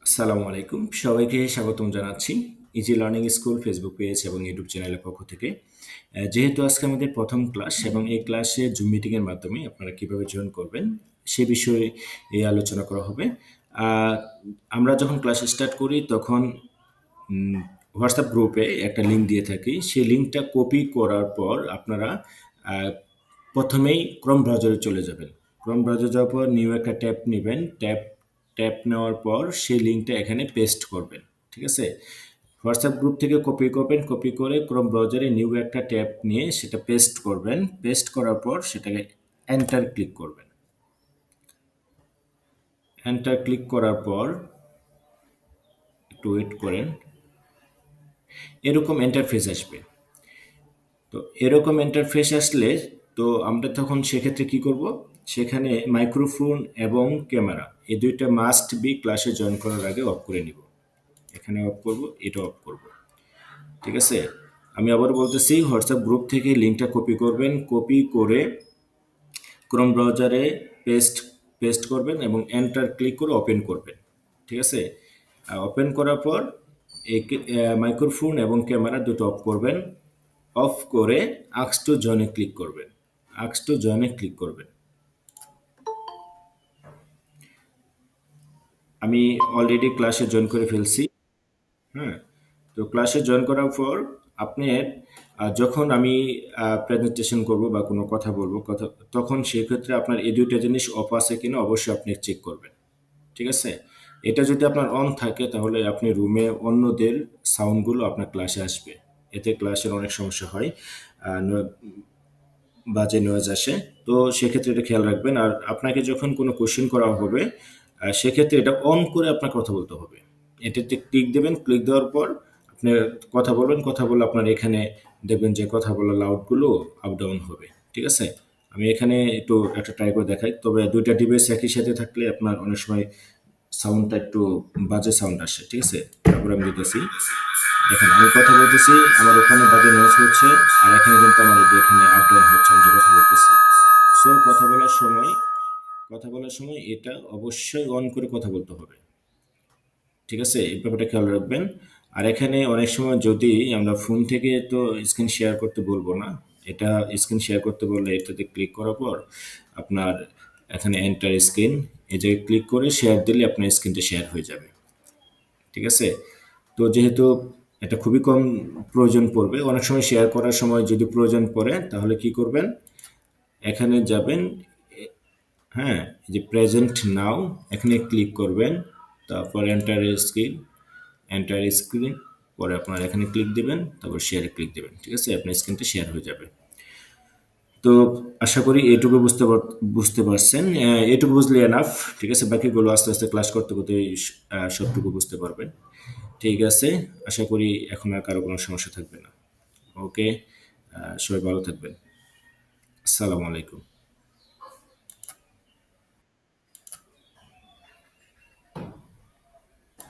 আসসালামু আলাইকুম। সবাইকে স্বাগতম জানাচ্ছি easy learning school Facebook page এবং ইউটিউব চ্যানেলের পক্ষ থেকে। যেহেতু আজকে আমাদের প্রথম ক্লাস এবং এই ক্লাসে জুম মিটিংয়ের মাধ্যমে আপনারা কিভাবে জয়েন করবেন সে বিষয়ে এই আলোচনা করা হবে। আহ, আমরা যখন ক্লাস স্টার্ট করি তখন হোয়াটসঅ্যাপ গ্রুপে একটা লিঙ্ক দিয়ে থাকি। সেই লিঙ্কটা কপি করার পর আপনারা আহ, প্রথমেই ক্রোম ব্রাউজারে চলে যাবেন। ক্রোম ব্রাউজারে যাওয়ার পর নিউ একটা ট্যাব নেবেন। ট্যাব নেওয়ার পর সেই লিঙ্কটা এখানে পেস্ট করবেন। ঠিক আছে? হোয়াটসঅ্যাপ গ্রুপ থেকে কপি করবেন, কপি করে ক্রোম ব্রাউজারে নিউ একটা ট্যাব নিয়ে সেটা পেস্ট করবেন। পেস্ট করার পর সেটাকে এন্টার ক্লিক করবেন। এন্টার ক্লিক করার পর একটু ওয়েট করেন, এরকম ইন্টারফেস আসবে। তো এরকম ইন্টারফেস আসলে তো আমরা তখন সেক্ষেত্রে কি করব, সেখানে মাইক্রোফোন এবং ক্যামেরা এই দুইটা মাস্ট বি ক্লাসে জয়েন করার আগে অফ করে নিব। এখানে অফ করব, এটা অফ করব। ঠিক আছে? আমি আবার বলতেছি, হোয়াটসঅ্যাপ গ্রুপ থেকে লিঙ্কটা কপি করবেন, কপি করে ক্রোম ব্রাউজারে পেস্ট পেস্ট করবেন এবং এন্টার ক্লিক করে ওপেন করবেন। ঠিক আছে? ওপেন করার পর এই মাইক্রোফোন এবং ক্যামেরা দুটো অফ করবেন। অফ করে আক্স টু জয়েনে ক্লিক করবেন। আক্স টু জয়েনে ক্লিক করবেন। আমি অলরেডি ক্লাসে জয়েন করে ফেলছি। হ্যাঁ, তো ক্লাসে জয়েন করার পর আপনার যখন আমি প্রেজেন্টেশন করব বা কোনো কথা বলবো কথা, তখন সেক্ষেত্রে আপনার এই দুইটা জিনিস অফ আছে কিনা অবশ্যই আপনি চেক করবেন। ঠিক আছে? এটা যদি আপনার অন থাকে তাহলে আপনি রুমে অন্যদের সাউন্ডগুলো আপনার ক্লাসে আসবে। এতে ক্লাসের অনেক সমস্যা হয়, বাজে নয়েজ আসে। তো সেক্ষেত্রে এটা খেয়াল রাখবেন। আর আপনাকে যখন কোনো কোশ্চেন করা হবে সেক্ষেত্রে এটা অন করে আপনার কথা বলতে হবে। এটাতে ক্লিক দেবেন, ক্লিক দেওয়ার পর আপনি কথা বলবেন। কথা বলে আপনার এখানে দেখবেন যে কথা বলা লাউডগুলো আপ ডাউন হবে। ঠিক আছে? আমি এখানে একটু একটা ট্রাই করে দেখাই। তবে দুইটা ডিভাইস একই সাথে থাকলে আপনার অনেক সময় সাউন্ডটা একটু বাজে সাউন্ড আসে। ঠিক আছে? তারপরে আমি দিতেছি, দেখেন আমি কথা বলতেছি, আমার ওখানে বাজে নয়েজ হচ্ছে, আর এখানে কিন্তু আমার এই যে এখানে আপ ডাউন হচ্ছে আমি যে কথা বলতেছি। সো কথা বলার সময় এটা অবশ্যই অন করে কথা বলতে হবে। ঠিক আছে? এই ব্যাপারটা খেয়াল রাখবেন। আর এখানে অনেক সময় যদি আমরা ফোন থেকে তো স্ক্রিন শেয়ার করতে বলবো না। এটা স্ক্রিন শেয়ার করতে বললে এটাতে ক্লিক করার পর আপনার এখানে এন্টার স্ক্রিন, এই জায়গায় ক্লিক করে শেয়ার দিলে আপনার স্ক্রিনটা শেয়ার হয়ে যাবে। ঠিক আছে? তো যেহেতু এটা খুবই কম প্রয়োজন পড়বে, অনেক সময় শেয়ার করার সময় যদি প্রয়োজন পড়ে তাহলে কি করবেন, এখানে যাবেন, হ্যাঁ, এই যে প্রেজেন্ট নাও এখানে ক্লিক করবেন। তারপর এন্টার স্ক্রিন পরে আপনার এখানে ক্লিক দিবেন, তারপর শেয়ারে ক্লিক দিবেন। ঠিক আছে? আপনার স্ক্রিনটা শেয়ার হয়ে যাবে। তো আশা করি এটুকু বুঝতে পারছেন। এটুকু বুঝলে এনাফ। ঠিক আছে? বাকিগুলো আস্তে আস্তে ক্লাস করতে করতে সবটুকু বুঝতে পারবেন। ঠিক আছে? আশা করি এখন আর কারো কোনো সমস্যা থাকবে না। ওকে, সবাই ভালো থাকবেন। আসসালামু আলাইকুম।